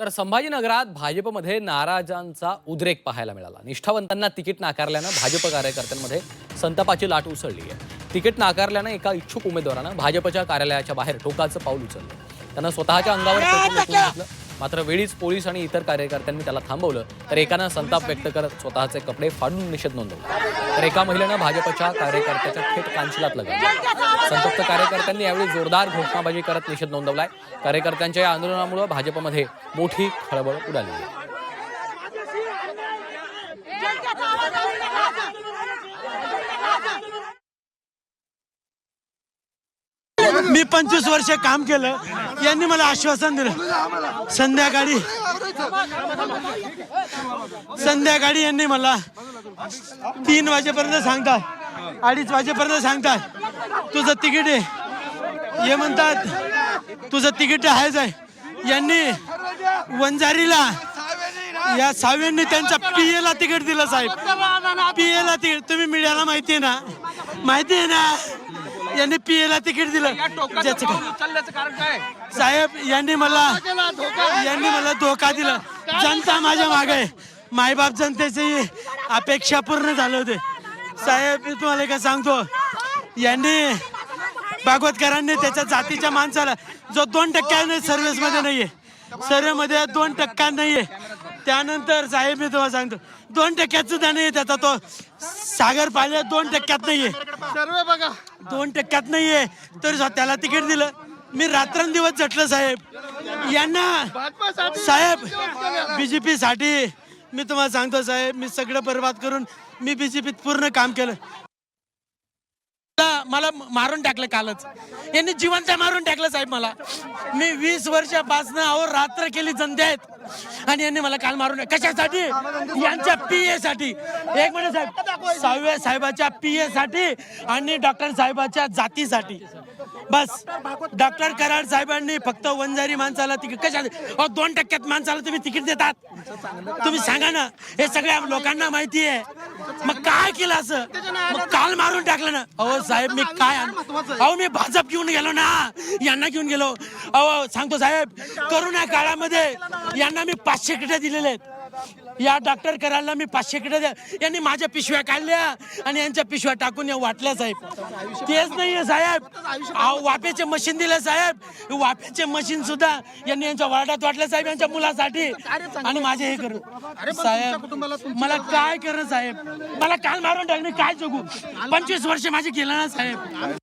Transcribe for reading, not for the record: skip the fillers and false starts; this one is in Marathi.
तर संभाजीनगरात भाजपमध्ये नाराजांचा उद्रेक पाहायला मिळाला। निष्ठावंतांना तिकीट नाकारल्यानं भाजप कार्यकर्त्यांमध्ये संतापाची लाट उसळली आहे। तिकीट नाकारल्यानं एका इच्छुक उमेदवारानं भाजपच्या कार्यालयाच्या बाहेर टोकाचं पाऊल उचललं। त्यांना स्वतःच्या अंगावर पेट्रोल ओतून घेतलं, मात्र वेळीच पोलीस आणि इतर कार्यकर्त्यांनी त्याला थांबवलं। तर एकानं संताप व्यक्त करत स्वतःचे कपडे फाडून निषेध नोंदवला, तर एका महिलेनं भाजपच्या कार्यकर्त्याच्या थेट कानशिलात लगावलं। संतप्त कार्यकर्त्यांनी यावेळी जोरदार घोषणाबाजी करत निषेध नोंदवलाय। कार्यकर्त्यांच्या या आंदोलनामुळे भाजपमध्ये मोठी खळबळ उडाली आहे। मी 25 वर्ष काम केलं, यांनी मला आश्वासन दिलं संध्याकाळी यांनी मला 3 वाजेपर्यंत सांगतात, 2:30 वाजेपर्यंत सांगतात तुझं तिकीट आहे, हे म्हणतात तुझं तिकीट आहेच आहे। यांनी वंजारीला या सावेंनी त्यांच्या पीएला तिकीट दिलं साहेब, पीएला तिकीट, तुम्ही मीडियाला माहिती आहे ना यांनी पीएला तिकीट दिलं। साहेब यांनी मला धोका दिला। जनता माझ्या मागे आहे, मायबाप जनतेची अपेक्षा पूर्ण झाले होते साहेब। मी तुम्हाला काय सांगतो, यांनी भागवतकरांनी त्याच्या जातीच्या माणसाला जो 2% सर्व्हिसमध्ये नाहीये, सर्वेमध्ये 2% नाहीये, त्यानंतर साहेब मी तुम्हाला सांगतो 2% सुद्धा नाही त्याचा, तो सागर पाल्या 2% नाहीये, सर्वे बघा 2% नाहीये, तर त्याला तिकीट दिलं। मी रात्रंदिवस झटलं साहेब यांना। साहेब बीजेपी साठी मी तुम्हाला सांगतो साहेब, मी सगळं बर्बाद करून मी बीजेपीत पूर्ण काम केलं। मला मारून टाकलं कालच, यांनी जिवंत मारून टाकलं साहेब मला। मी 20 वर्षापासून रात्र केली जनतेत, आणि यांनी मला काल मारून कशासाठी? यांच्या पीए साठी। एक मिनिट साहेब, सावे साहेबाच्या पीए साठी आणि डॉक्टर साहेबाच्या जातीसाठी। बस डॉक्टर कराड साहेबांनी फक्त वंजारी माणसाला तिकीट कशा 2% माणसाला तुम्ही तिकीट देतात? तुम्ही सांगा ना, हे सगळ्या लोकांना माहिती आहे। मग काय केलं असं? मग काल मारून टाकलं ना। अहो साहेब मी काय, अहो मी भाजप घेऊन गेलो ना, यांना घेऊन गेलो। अहो सांगतो साहेब, करोना काळामध्ये यांना मी 500 किट दिलेले आहेत। या डॉक्टर करायला मी 500 किट द्या, यांनी माझ्या पिशव्या काढल्या आणि यांच्या पिशव्या टाकून या वाटल्या साहेब। तेच नाहीये साहेब, वाफेचे मशीन दिले साहेब, वाफेचे मशीन सुद्धा यांनी यांच्या वार्डात वाटलं साहेब, यांच्या मुलासाठी। आणि माझे हे करू साहेब, मला काय करणं साहेब, मला काल मारून टाकणे, काय जगू? 25 वर्ष माझे गेलं ना साहेब।